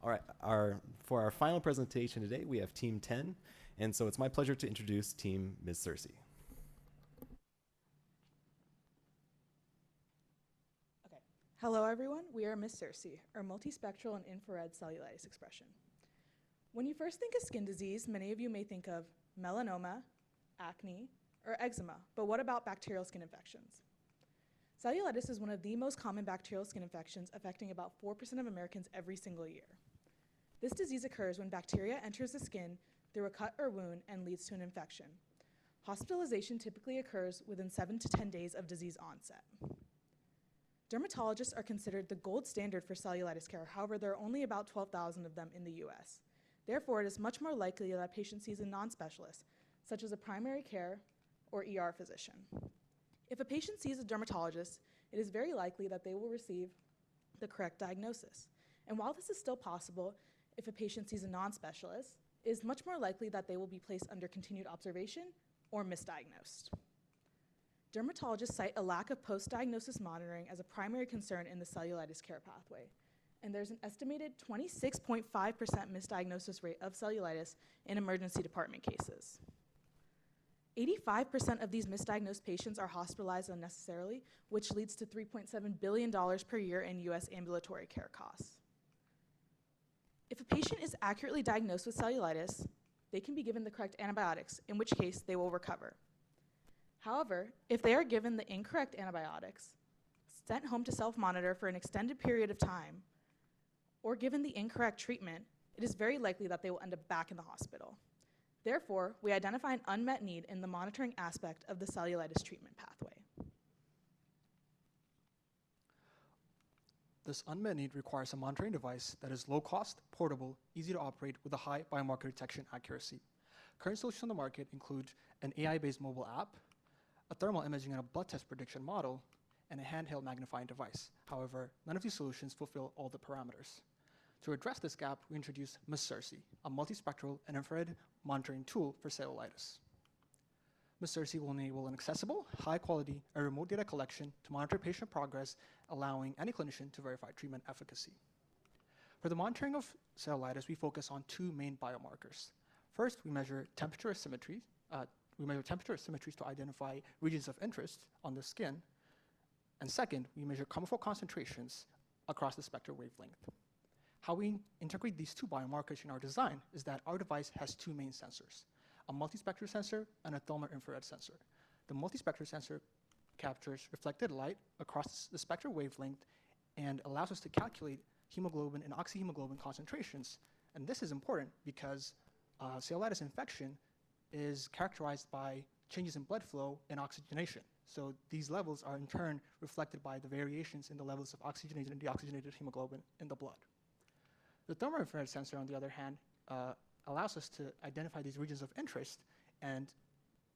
All right, for our final presentation today, we have Team 10, and so it's my pleasure to introduce Team Ms. Cersei. Okay. Hello, everyone. We are Ms. Cersei, or multispectral and infrared cellulitis expression. When you first think of skin disease, many of you may think of melanoma, acne, or eczema, but what about bacterial skin infections? Cellulitis is one of the most common bacterial skin infections, affecting about 4% of Americans every single year. This disease occurs when bacteria enters the skin through a cut or wound and leads to an infection. Hospitalization typically occurs within 7 to 10 days of disease onset. Dermatologists are considered the gold standard for cellulitis care. However, there are only about 12,000 of them in the US. Therefore, it is much more likely that a patient sees a non-specialist, such as a primary care or ER physician. If a patient sees a dermatologist, it is very likely that they will receive the correct diagnosis. And while this is still possible, if a patient sees a non-specialist, it is much more likely that they will be placed under continued observation or misdiagnosed. Dermatologists cite a lack of post-diagnosis monitoring as a primary concern in the cellulitis care pathway. And there's an estimated 26.5% misdiagnosis rate of cellulitis in emergency department cases. 85% of these misdiagnosed patients are hospitalized unnecessarily, which leads to $3.7 billion per year in US ambulatory care costs. If a patient is accurately diagnosed with cellulitis, they can be given the correct antibiotics, in which case they will recover. However, if they are given the incorrect antibiotics, sent home to self-monitor for an extended period of time, or given the incorrect treatment, it is very likely that they will end up back in the hospital. Therefore, we identify an unmet need in the monitoring aspect of the cellulitis treatment pathway. This unmet need requires a monitoring device that is low cost, portable, easy to operate with a high biomarker detection accuracy. Current solutions on the market include an AI-based mobile app, a thermal imaging and a blood test prediction model, and a handheld magnifying device. However, none of these solutions fulfill all the parameters. To address this gap, we introduced Ms. Cersei, a multispectral and infrared monitoring tool for cellulitis. Ms. Cersei will enable an accessible, high-quality, and remote data collection to monitor patient progress, allowing any clinician to verify treatment efficacy. For the monitoring of cellulitis, we focus on two main biomarkers. First, we measure temperature asymmetries. To identify regions of interest on the skin. And second, we measure chromophore concentrations across the spectral wavelength. How we integrate these two biomarkers in our design is that our device has two main sensors, a multispectral sensor and a thermal infrared sensor. The multispectral sensor captures reflected light across the spectral wavelength and allows us to calculate hemoglobin and oxyhemoglobin concentrations. And this is important because cellulitis infection is characterized by changes in blood flow and oxygenation. So these levels are in turn reflected by the variations in the levels of oxygenated and deoxygenated hemoglobin in the blood. The thermal infrared sensor, on the other hand, allows us to identify these regions of interest, and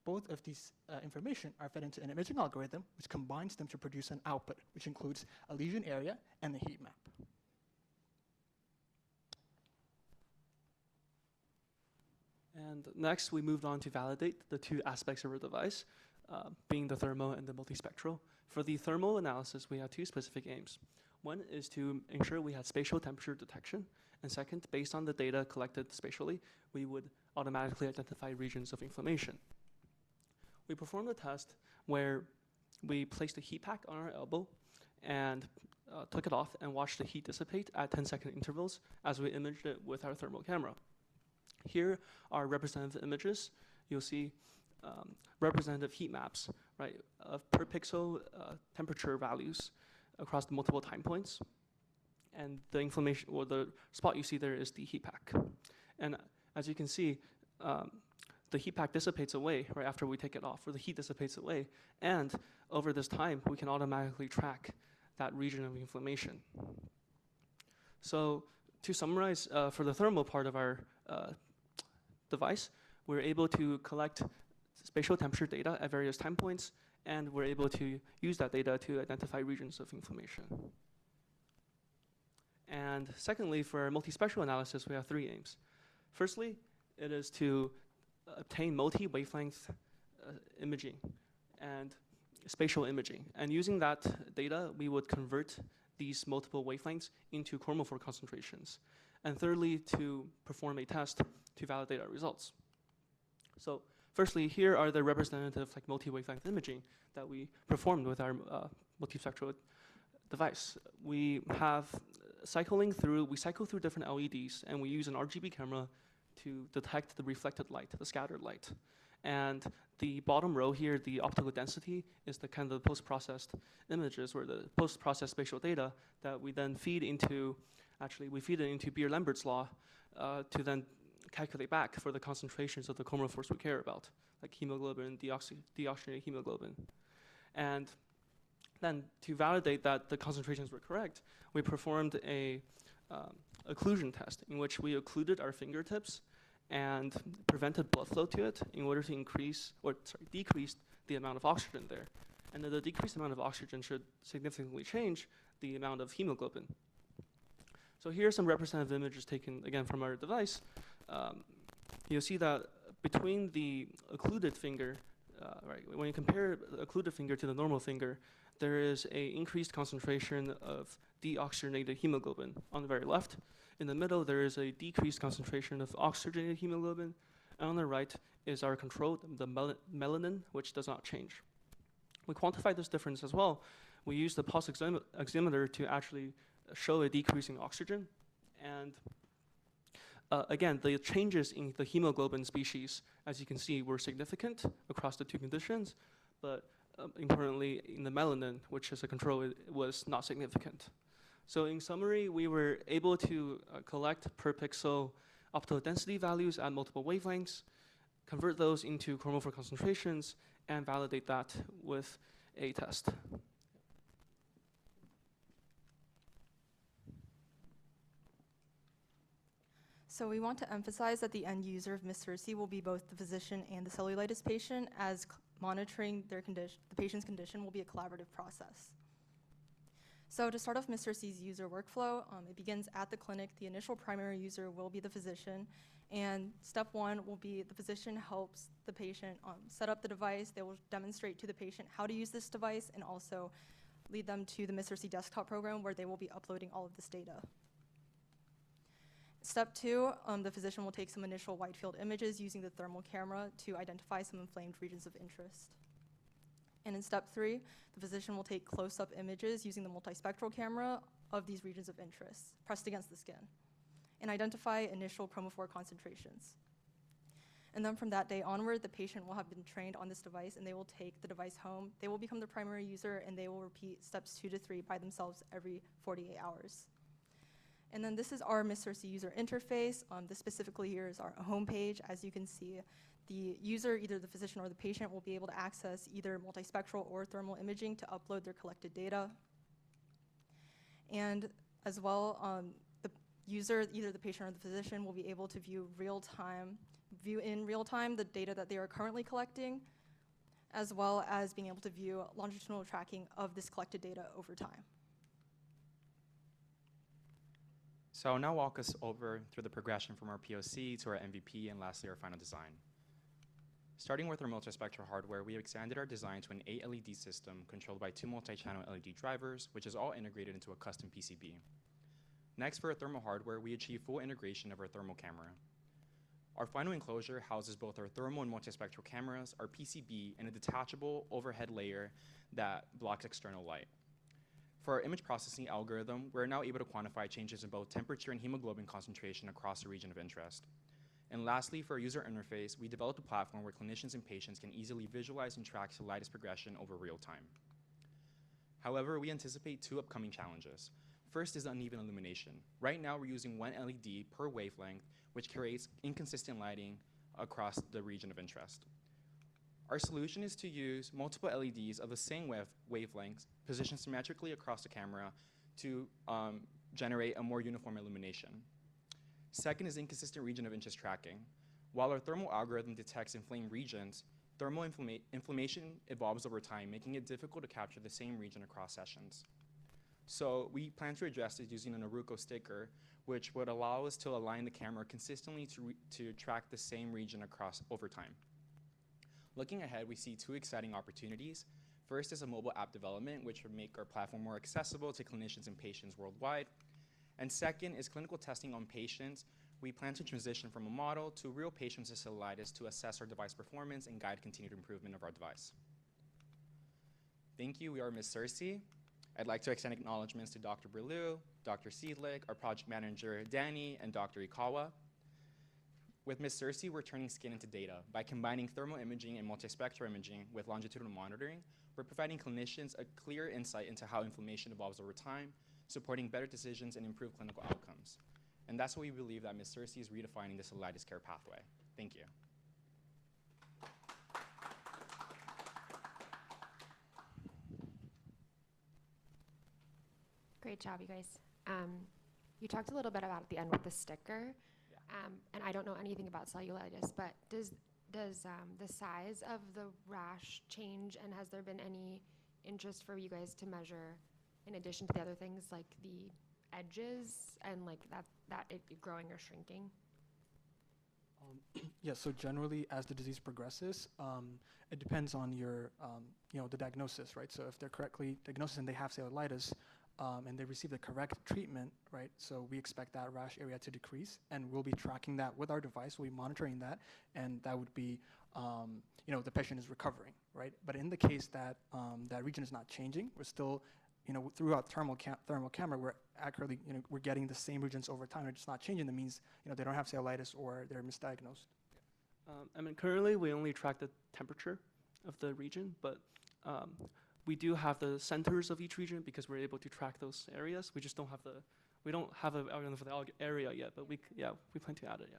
both of these information are fed into an imaging algorithm, which combines them to produce an output, which includes a lesion area and the heat map. And next, we moved on to validate the two aspects of our device, being the thermal and the multispectral. For the thermal analysis, we had two specific aims. One is to ensure we had spatial temperature detection, and second, based on the data collected spatially, we would automatically identify regions of inflammation. We performed a test where we placed a heat pack on our elbow and took it off and watched the heat dissipate at 10-second intervals as we imaged it with our thermal camera. Here are representative images. You'll see representative heat maps, right, of per pixel temperature values across the multiple time points. And the inflammation, or the spot you see there, is the heat pack. And as you can see, the heat pack dissipates away right after we take it off, or the heat dissipates away. And over this time, we can automatically track that region of inflammation. So to summarize, for the thermal part of our device, we're able to collect spatial temperature data at various time points, and we're able to use that data to identify regions of inflammation. And secondly, for our multispectral analysis, we have three aims. Firstly, it is to obtain multi-wavelength imaging and spatial imaging. And using that data, we would convert these multiple wavelengths into chromophore concentrations. and thirdly, to perform a test to validate our results. So firstly, here are the representative multi-wavelength imaging that we performed with our multispectral device. We cycle through different LEDs, and we use an RGB camera to detect the reflected light, the scattered light. And the bottom row here, the optical density, is the kind of the post-processed images or the post-processed spatial data that we then feed into, we feed it into Beer-Lambert's law to then calculate back for the concentrations of the chromophores we care about, like hemoglobin, deoxygenated hemoglobin. And then to validate that the concentrations were correct, we performed a occlusion test in which we occluded our fingertips and prevented blood flow to it in order to decrease the amount of oxygen there. And then the decreased amount of oxygen should significantly change the amount of hemoglobin. So here are some representative images taken again from our device. You'll see that between the occluded finger, when you compare the occluded finger to the normal finger, there is an increased concentration of deoxygenated hemoglobin on the very left. In the middle, there is a decreased concentration of oxygenated hemoglobin. And on the right is our control, the melanin, which does not change. We quantify this difference as well. We use the pulse oximeter to actually show a decrease in oxygen. And again, the changes in the hemoglobin species, as you can see, were significant across the two conditions, but importantly, in the melanin, which is a control, it was not significant. So in summary, we were able to collect per pixel optical density values at multiple wavelengths, convert those into chromophore concentrations, and validate that with a test. So we want to emphasize that the end user of MIS-CIRCE will be both the physician and the cellulitis patient, as monitoring their condition, the patient's condition will be a collaborative process. So to start off MIS-CIRCE's user workflow, it begins at the clinic. The initial primary user will be the physician, and step one will be the physician helps the patient set up the device. They will demonstrate to the patient how to use this device and also lead them to the MIS-CIRCE desktop program where they will be uploading all of this data. Step two, the physician will take some initial wide field images using the thermal camera to identify some inflamed regions of interest. And in step three, the physician will take close-up images using the multispectral camera of these regions of interest pressed against the skin and identify initial chromophore concentrations. And then from that day onward, the patient will have been trained on this device and they will take the device home. They will become the primary user and they will repeat steps 2 to 3 by themselves every 48 hours. And then this is our MIS-CIRCE user interface. This specifically here is our homepage. As you can see, the user, either the physician or the patient, will be able to access either multispectral or thermal imaging to upload their collected data. And as well, the user, either the patient or the physician, will be able to view in real time the data that they are currently collecting, as well as being able to view longitudinal tracking of this collected data over time. So I'll now walk us over through the progression from our POC to our MVP and lastly our final design. Starting with our multispectral hardware, we have expanded our design to an 8 LED system controlled by 2 multi-channel LED drivers, which is all integrated into a custom PCB. Next, for our thermal hardware, we achieve full integration of our thermal camera. Our final enclosure houses both our thermal and multispectral cameras, our PCB, and a detachable overhead layer that blocks external light. For our image processing algorithm, we're now able to quantify changes in both temperature and hemoglobin concentration across the region of interest. And lastly, for our user interface, we developed a platform where clinicians and patients can easily visualize and track cellulitis progression over real time. However, we anticipate 2 upcoming challenges. First is uneven illumination. Right now, we're using 1 LED per wavelength, which creates inconsistent lighting across the region of interest. Our solution is to use multiple LEDs of the same wavelengths positioned symmetrically across the camera to generate a more uniform illumination. Second is inconsistent region of interest tracking. While our thermal algorithm detects inflamed regions, thermal inflammation evolves over time, making it difficult to capture the same region across sessions. So we plan to address this using an Aruco sticker, which would allow us to align the camera consistently to track the same region across over time. Looking ahead, we see 2 exciting opportunities. First is a mobile app development, which would make our platform more accessible to clinicians and patients worldwide. And second is clinical testing on patients. We plan to transition from a model to real patients with cellulitis to assess our device performance and guide continued improvement of our device. Thank you. We are Ms. Cersei. I'd like to extend acknowledgements to Dr. Berlew, Dr. Seidlich, our project manager, Danny, and Dr. Ikawa. With Ms. Cersei, we're turning skin into data. By combining thermal imaging and multispectral imaging with longitudinal monitoring, we're providing clinicians a clear insight into how inflammation evolves over time, supporting better decisions and improved clinical outcomes. And that's why we believe that Ms. Cersei is redefining the cellulitis care pathway. Thank you. Great job, you guys. You talked a little bit about at the end with the sticker, and I don't know anything about cellulitis, but does the size of the rash change, and has there been any interest for you guys to measure, in addition to the other things, like the edges and like that it growing or shrinking? Yeah, so generally, as the disease progresses, it depends on your, the diagnosis, right? So if they're correctly diagnosed and they have cellulitis, and they receive the correct treatment, right? So we expect that rash area to decrease, and we'll be tracking that with our device. We'll be monitoring that, and that would be, the patient is recovering, right? But in the case that that region is not changing, we're still, through our thermal camera, we're accurately, we're getting the same regions over time. It's not changing. That means, they don't have cellulitis or they're misdiagnosed. Currently we only track the temperature of the region, but we do have the centers of each region because we're able to track those areas. We just don't have we don't have an algorithm for the area yet, but we plan to add it, yeah.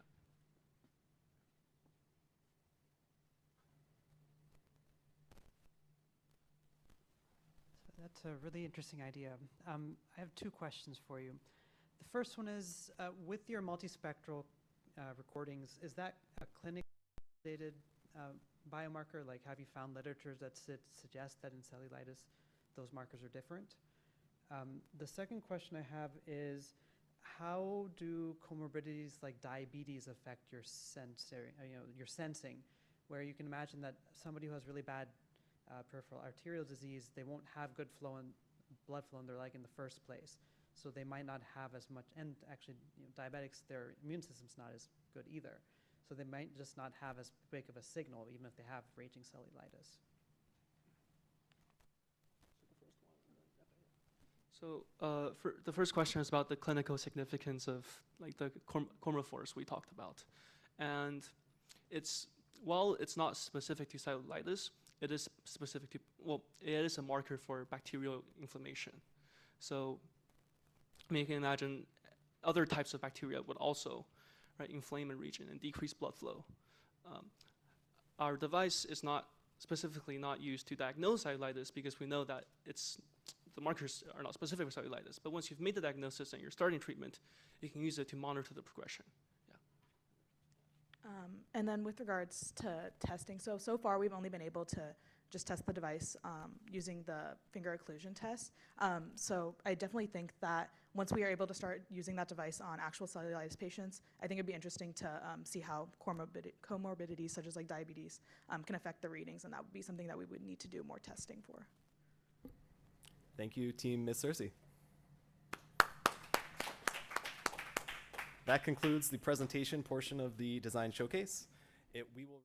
So that's a really interesting idea. I have two questions for you. The first one is, with your multispectral recordings, is that a clinic-related biomarker? Like, have you found literature that suggests that in cellulitis those markers are different? The second question I have is, how do comorbidities like diabetes affect your your sensing? Where you can imagine that somebody who has really bad peripheral arterial disease, they won't have good blood flow in their leg in the first place. So they might not have as much, and actually, diabetics, their immune system's not as good either. So they might just not have as big of a signal, even if they have raging cellulitis. So for the first question is about the clinical significance of like the chromophores we talked about. And while it's not specific to cellulitis, it is specific to, it is a marker for bacterial inflammation. So you can imagine other types of bacteria would also inflame a region and decrease blood flow. Our device is specifically not used to diagnose cellulitis because we know that the markers are not specific for cellulitis. But once you've made the diagnosis and you're starting treatment, you can use it to monitor the progression. And then with regards to testing, so far we've only been able to just test the device using the finger occlusion test. So I definitely think that once we are able to start using that device on actual cellulitis patients, I think it'd be interesting to see how comorbidities such as like diabetes can affect the readings, and that would be something that we would need to do more testing for. Thank you, Team Ms. Cersei. That concludes the presentation portion of the design showcase. We will